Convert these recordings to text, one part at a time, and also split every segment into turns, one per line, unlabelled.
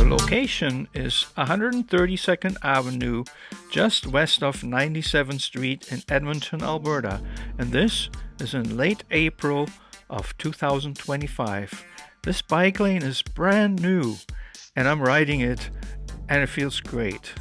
The location is 132nd Avenue, just west of 97th Street in Edmonton, Alberta, and this is in late April of 2025. This bike lane is brand new, and I'm riding it, and it feels great.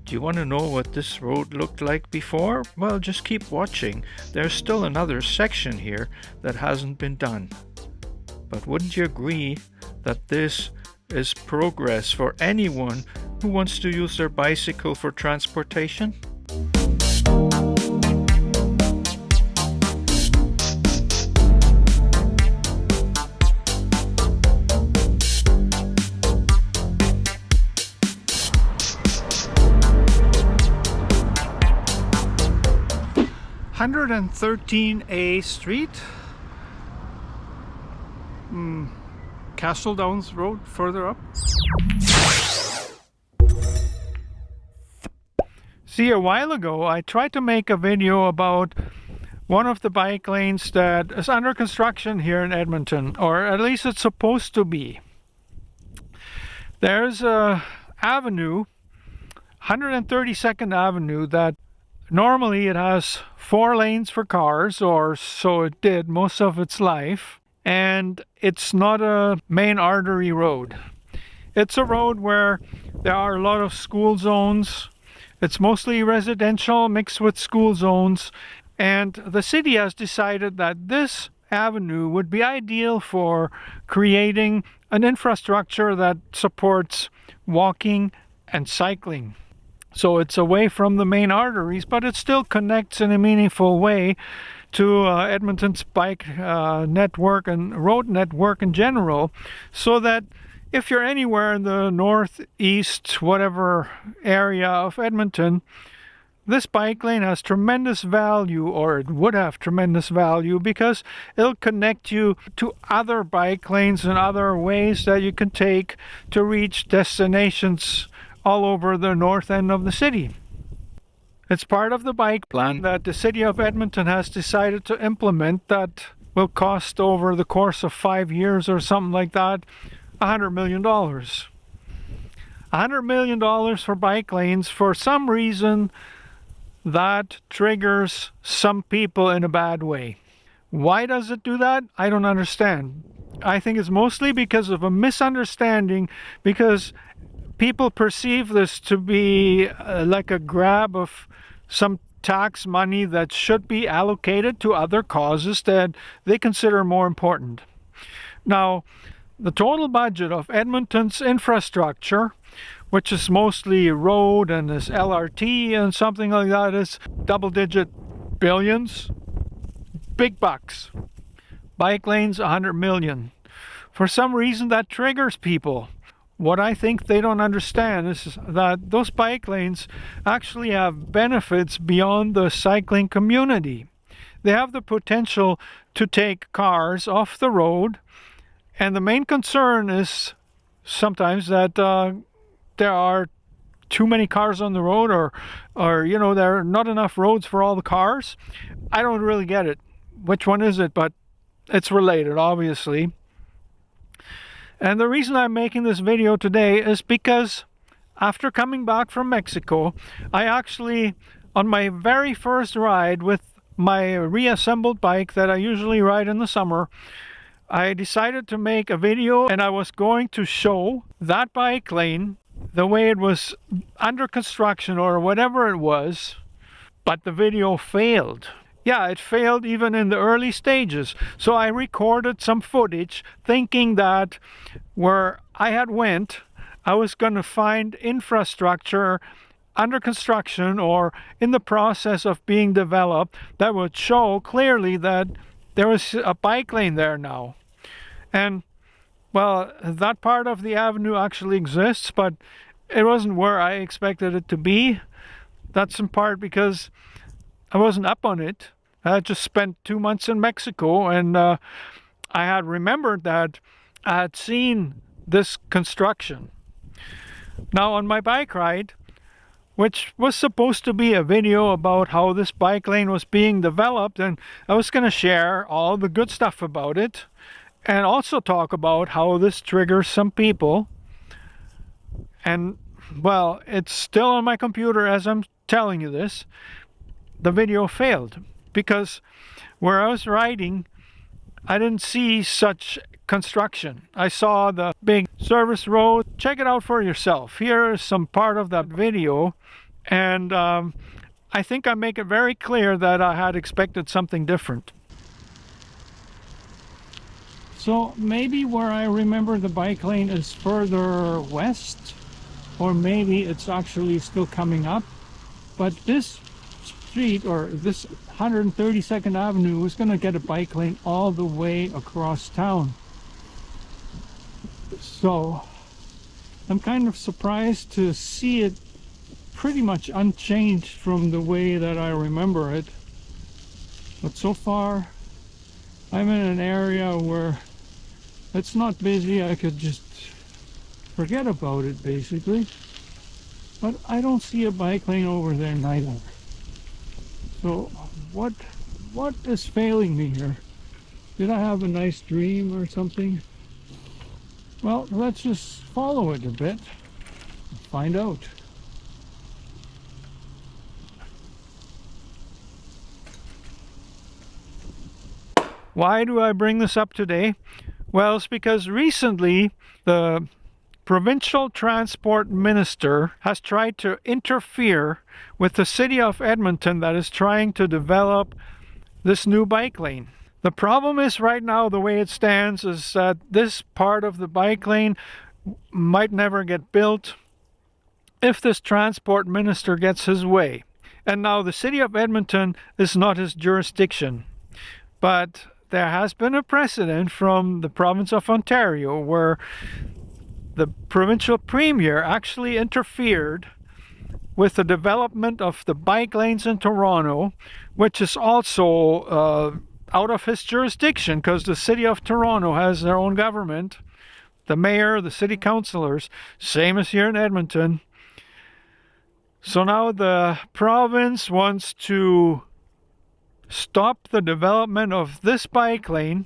Do you want to know what this road looked like before? Well, just keep watching. There's still another section here that hasn't been done. But wouldn't you agree that this is progress for anyone who wants to use their bicycle for transportation? (113A Street), Castle Downs Road further up. See, a while ago I tried to make a video about one of the bike lanes that is under construction here in Edmonton, or at least it's supposed to be. There's a avenue, 132nd Avenue, that normally it has 4 lanes for cars, or so it did most of its life, and it's not a main artery road. It's a road where there are a lot of school zones. It's mostly residential mixed with school zones, and the city has decided that this avenue would be ideal for creating an infrastructure that supports walking and cycling. So it's away from the main arteries, but it still connects in a meaningful way to Edmonton's bike network and road network in general, so that if you're anywhere in the northeast, whatever area of Edmonton, this bike lane has tremendous value, or it would have tremendous value, because it'll connect you to other bike lanes and other ways that you can take to reach destinations all over the north end of the city. It's part of the bike plan that the city of Edmonton has decided to implement that will cost, over the course of 5 years or something like that, $100 million. $100 million for bike lanes. For some reason, that triggers some people in a bad way. Why does it do that? I don't understand. I think it's mostly because of a misunderstanding, because people perceive this to be like a grab of some tax money that should be allocated to other causes that they consider more important. Now, the total budget of Edmonton's infrastructure, which is mostly road and is LRT and something like that, is double-digit billions. Big bucks. Bike lanes, 100 million. For some reason, that triggers people. What I think they don't understand is that those bike lanes actually have benefits beyond the cycling community. They have the potential to take cars off the road, and the main concern is sometimes that there are too many cars on the road, or you know, there are not enough roads for all the cars. I don't really get it. Which one is it? But it's related, obviously. And the reason I'm making this video today is because after coming back from Mexico, I actually, on my very first ride with my reassembled bike that I usually ride in the summer, I decided to make a video, and I was going to show that bike lane the way it was under construction or whatever it was, but the video failed. Yeah, it failed even in the early stages. So I recorded some footage thinking that where I had went, I was going to find infrastructure under construction or in the process of being developed that would show clearly that there was a bike lane there now. And, well, that part of the avenue actually exists, but it wasn't where I expected it to be. That's in part because I wasn't up on it. I had just spent 2 months in Mexico, and I had remembered that I had seen this construction. Now, on my bike ride, which was supposed to be a video about how this bike lane was being developed, and I was going to share all the good stuff about it, and also talk about how this triggers some people. And well, it's still on my computer as I'm telling you this. The video failed because where I was riding, I didn't see such construction. I saw the big service road. Check it out for yourself. Here is some part of that video, and I think I make it very clear that I had expected something different. So maybe where I remember the bike lane is further west, or maybe it's actually still coming up. But this street, or this 132nd Avenue, is going to get a bike lane all the way across town. So I'm kind of surprised to see it pretty much unchanged from the way that I remember it. But so far I'm in an area where it's not busy. I could just forget about it basically. But I don't see a bike lane over there neither. So what is failing me here? Did I have a nice dream or something? Well, let's just follow it a bit and find out. Why do I bring this up today? Well, it's because recently the provincial transport minister has tried to interfere with the city of Edmonton that is trying to develop this new bike lane. The problem is right now, the way it stands, is that this part of the bike lane might never get built if this transport minister gets his way. And now the city of Edmonton is not his jurisdiction. But there has been a precedent from the province of Ontario where the provincial premier actually interfered with the development of the bike lanes in Toronto, which is also out of his jurisdiction because the city of Toronto has their own government, the mayor, the city councillors, same as here in Edmonton. So now the province wants to stop the development of this bike lane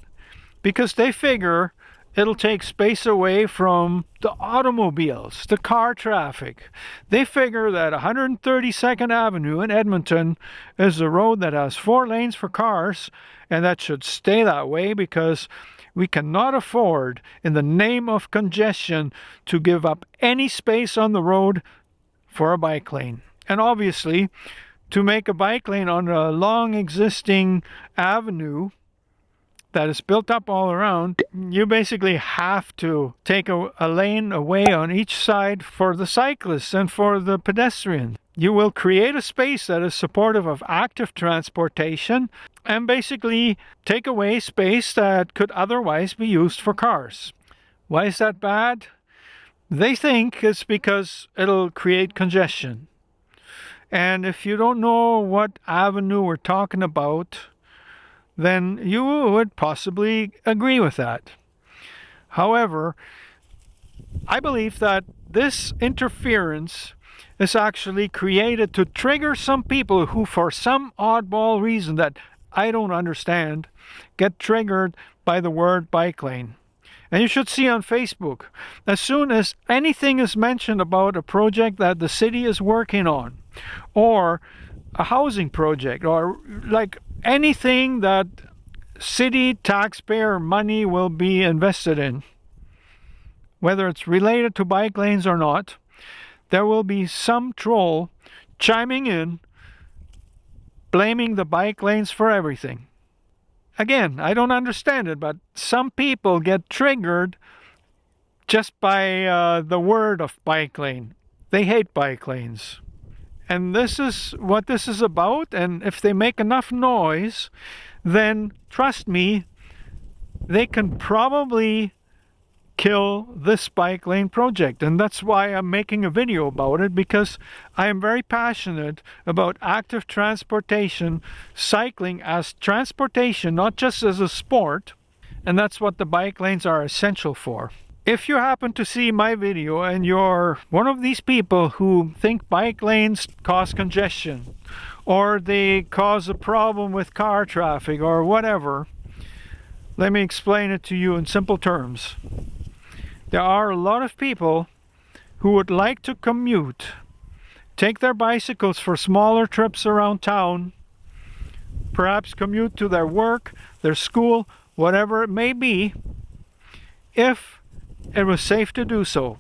because they figure it'll take space away from the automobiles, the car traffic. They figure that 132nd Avenue in Edmonton is a road that has 4 lanes for cars, and that should stay that way because we cannot afford, in the name of congestion, to give up any space on the road for a bike lane. And obviously, to make a bike lane on a long existing avenue that is built up all around, you basically have to take a lane away on each side for the cyclists and for the pedestrians. You will create a space that is supportive of active transportation and basically take away space that could otherwise be used for cars. Why is that bad? They think it's because it'll create congestion. And if you don't know what avenue we're talking about, then you would possibly agree with that. However, I believe that this interference is actually created to trigger some people who, for some oddball reason that I don't understand, get triggered by the word bike lane. And you should see on Facebook, as soon as anything is mentioned about a project that the city is working on, or a housing project, or like anything that city taxpayer money will be invested in, whether it's related to bike lanes or not, there will be some troll chiming in, blaming the bike lanes for everything. Again, I don't understand it, but some people get triggered just by the word of bike lane. They hate bike lanes. And this is what this is about, and if they make enough noise, then trust me, they can probably kill this bike lane project. And that's why I'm making a video about it, because I am very passionate about active transportation, cycling as transportation, not just as a sport. And that's what the bike lanes are essential for. If you happen to see my video and you're one of these people who think bike lanes cause congestion, or they cause a problem with car traffic, or whatever, let me explain it to you in simple terms. There are a lot of people who would like to commute, take their bicycles for smaller trips around town, perhaps commute to their work, their school, whatever it may be, if it was safe to do so.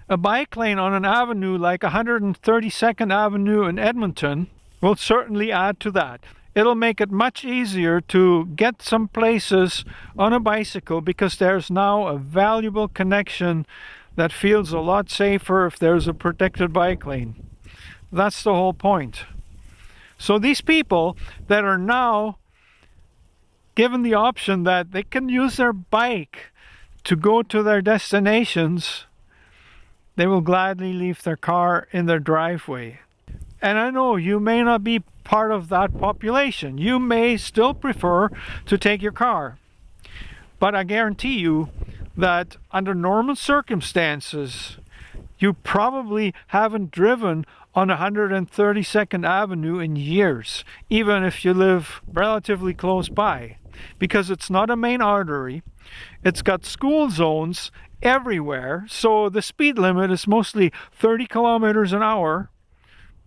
A bike lane on an avenue like 132nd Avenue in Edmonton will certainly add to that. It'll make it much easier to get some places on a bicycle because there's now a valuable connection that feels a lot safer if there's a protected bike lane. That's the whole point. So these people that are now given the option that they can use their bike to go to their destinations, they will gladly leave their car in their driveway. And I know you may not be part of that population. You may still prefer to take your car. But I guarantee you that under normal circumstances, you probably haven't driven on 132nd Avenue in years, even if you live relatively close by, because it's not a main artery. It's got school zones everywhere, so the speed limit is mostly 30 kilometers an hour,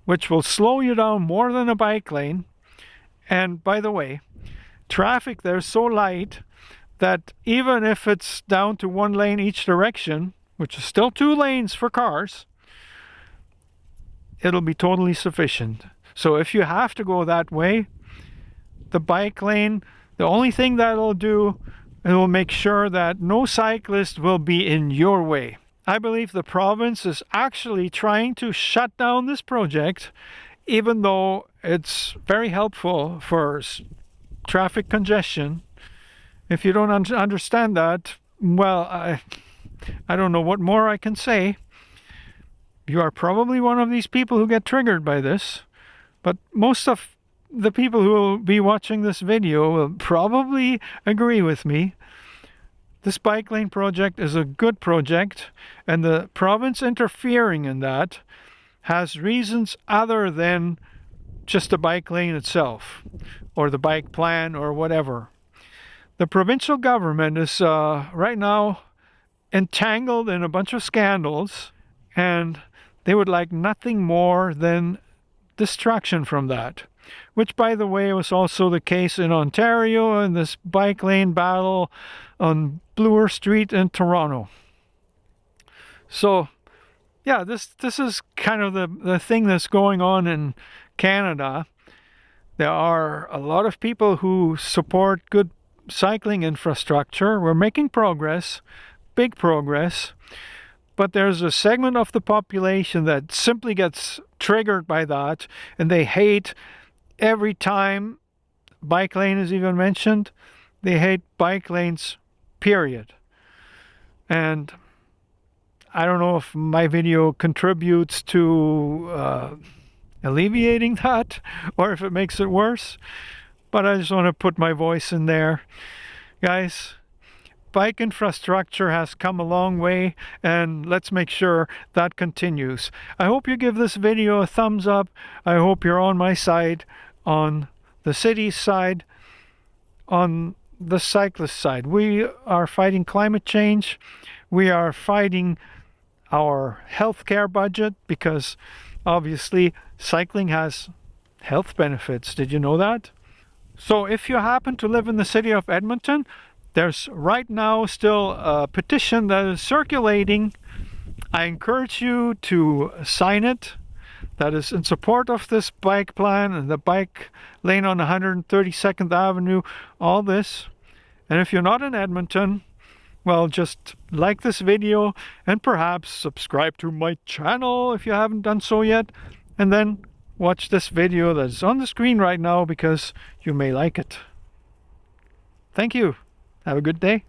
which will slow you down more than a bike lane. And by the way, traffic there is so light that even if it's down to one lane each direction, which is still 2 lanes for cars, it'll be totally sufficient. So if you have to go that way, the bike lane, the only thing that'll do, it will make sure that no cyclist will be in your way. I believe the province is actually trying to shut down this project, even though it's very helpful for traffic congestion. If you don't understand that, well, I don't know what more I can say. You are probably one of these people who get triggered by this, but most of the people who will be watching this video will probably agree with me. This bike lane project is a good project, and the province interfering in that has reasons other than just the bike lane itself or the bike plan or whatever. The provincial government is right now entangled in a bunch of scandals, and they would like nothing more than distraction from that, which, by the way, was also the case in Ontario in this bike lane battle on Bloor Street in Toronto. So yeah, this is kind of the thing that's going on in Canada. There are a lot of people who support good cycling infrastructure. We're making progress, big progress, but there's a segment of the population that simply gets triggered by that, and they hate every time bike lane is even mentioned. They hate bike lanes, period. And I don't know if my video contributes to alleviating that or if it makes it worse, but I just want to put my voice in there. Guys, bike infrastructure has come a long way, and let's make sure that continues. I hope you give this video a thumbs up. I hope you're on my side, on the city's side, on the cyclist side. We are fighting climate change. We are fighting our healthcare budget, because obviously cycling has health benefits. Did you know that? So if you happen to live in the city of Edmonton, there's right now still a petition that is circulating. I encourage you to sign it. That is in support of this bike plan and the bike lane on 132nd Avenue, all this. And if you're not in Edmonton, well, just like this video and perhaps subscribe to my channel if you haven't done so yet, and then watch this video that's on the screen right now because you may like it. Thank you. Have a good day.